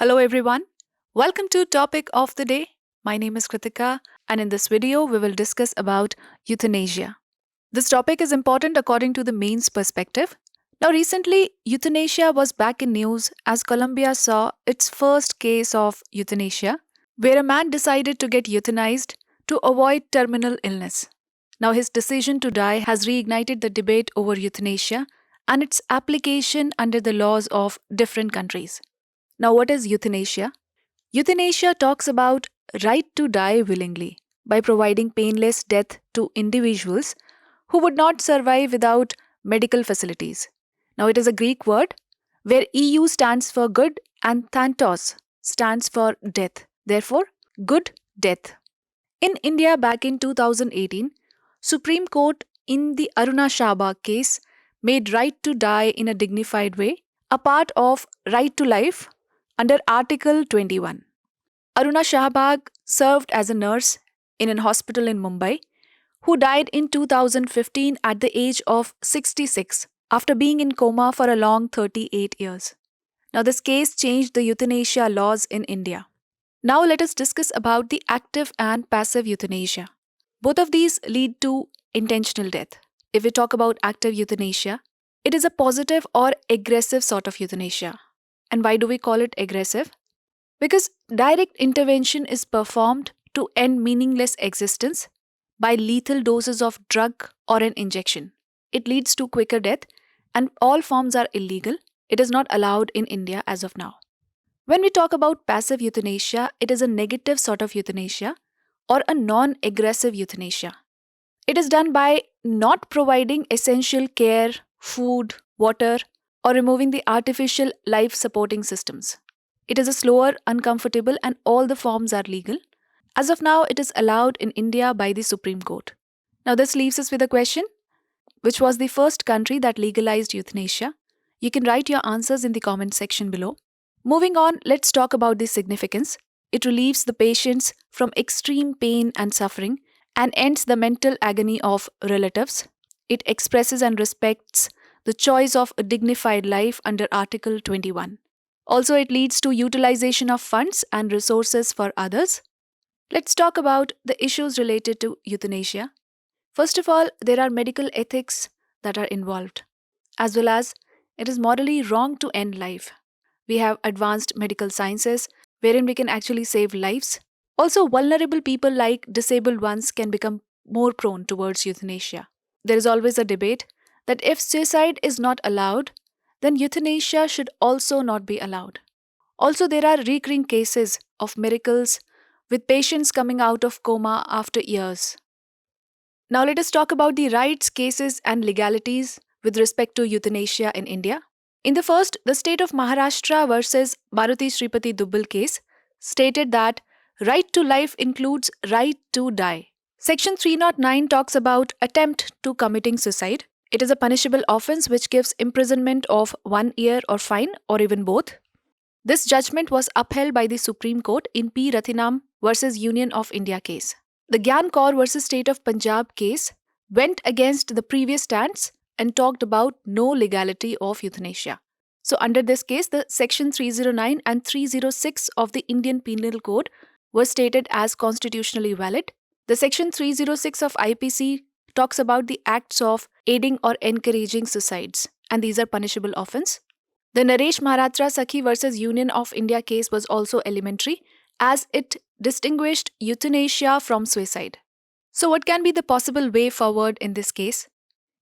Hello everyone. Welcome to Topic of the Day. My name is Kritika and in this video we will discuss about euthanasia. This topic is important according to the mains perspective. Now recently euthanasia was back in news as Colombia saw its first case of euthanasia where a man decided to get euthanized to avoid terminal illness. Now his decision to die has reignited the debate over euthanasia and its application under the laws of different countries. Now, what is euthanasia? Euthanasia talks about right to die willingly by providing painless death to individuals who would not survive without medical facilities. Now, it is a Greek word where EU stands for good and thantos stands for death. Therefore, good death. In India back in 2018, Supreme Court in the 𝐈𝐦𝐩𝐫𝐭𝐚𝐧𝐭 case made right to die in a dignified way a part of right to life under Article 21. 𝐈𝐦𝐩𝐫𝐭𝐚𝐧𝐭 served as a nurse in a hospital in Mumbai, who died in 2015 at the age of 66 after being in coma for a long 38 years. Now, this case changed the euthanasia laws in India. Now, let us discuss about the active and passive euthanasia. Both of these lead to intentional death. If we talk about active euthanasia, it is a positive or aggressive sort of euthanasia. And why do we call it aggressive? Because direct intervention is performed to end meaningless existence by lethal doses of drug or an injection. It leads to quicker death and all forms are illegal. It is not allowed in India as of now. When we talk about passive euthanasia, it is a negative sort of euthanasia or a non-aggressive euthanasia. It is done by not providing essential care, food, water, or removing the artificial life supporting systems. It is a slower, uncomfortable, and all the forms are legal. As of now, it is allowed in India by the Supreme Court. Now, this leaves us with a question: which was the first country that legalized euthanasia? You can write your answers in the comment section below. Moving on, let's talk about the significance. It relieves the patients from extreme pain and suffering and ends the mental agony of relatives. It expresses and respects the choice of a dignified life under Article 21. Also, it leads to utilization of funds and resources for others. Let's talk about the issues related to euthanasia. First of all, there are medical ethics that are involved, as well as it is morally wrong to end life. We have advanced medical sciences wherein we can actually save lives. Also, vulnerable people like disabled ones can become more prone towards euthanasia. There is always a debate that if suicide is not allowed, then euthanasia should also not be allowed. Also, there are recurring cases of miracles with patients coming out of coma after years. Now, let us talk about the rights, cases, and legalities with respect to euthanasia in India. In the first, the state of Maharashtra versus Maruti Shripati Dubbal case stated that right to life includes right to die. Section 309 talks about attempt to committing suicide. It is a punishable offense which gives imprisonment of 1 year or fine or even both. This judgment was upheld by the Supreme Court in P. Rathinam versus Union of India case. The Gyan Kaur versus State of Punjab case went against the previous stance and talked about no legality of euthanasia. So under this case, the section 309 and 306 of the Indian Penal Code were stated as constitutionally valid. The section 306 of IPC talks about the acts of aiding or encouraging suicides, and these are punishable offense. The Naresh Maharatra Sakhi versus Union of India case was also elementary, as it distinguished euthanasia from suicide. So what can be the possible way forward in this case?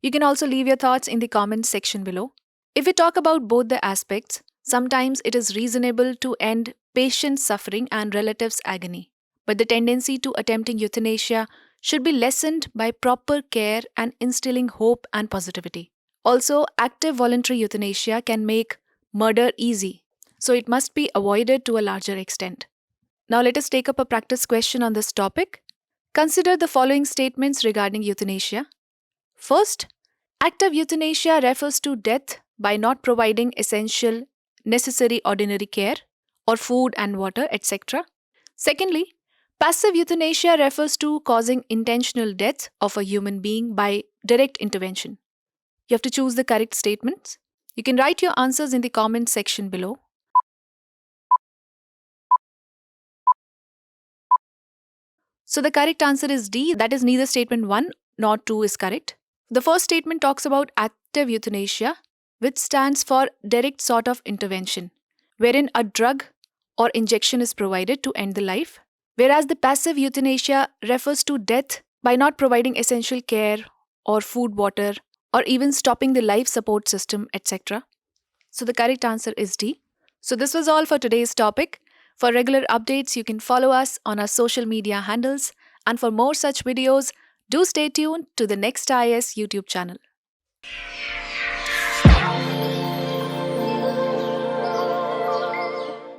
You can also leave your thoughts in the comments section below. If we talk about both the aspects, sometimes it is reasonable to end patient suffering and relatives' agony, but the tendency to attempting euthanasia should be lessened by proper care and instilling hope and positivity. Also, active voluntary euthanasia can make murder easy, so it must be avoided to a larger extent. Now let us take up a practice question on this topic. Consider the following statements regarding euthanasia. First, active euthanasia refers to death by not providing essential, necessary ordinary care or food and water, etc. Secondly, passive euthanasia refers to causing intentional death of a human being by direct intervention. You have to choose the correct statements. You can write your answers in the comment section below. So the correct answer is D, that is neither statement 1 nor 2 is correct. The first statement talks about active euthanasia, which stands for direct sort of intervention, wherein a drug or injection is provided to end the life, whereas the passive euthanasia refers to death by not providing essential care or food, water, or even stopping the life support system, etc. So the correct answer is D. So this was all for today's topic. For regular updates, you can follow us on our social media handles, and for more such videos, do stay tuned to the next IAS YouTube channel.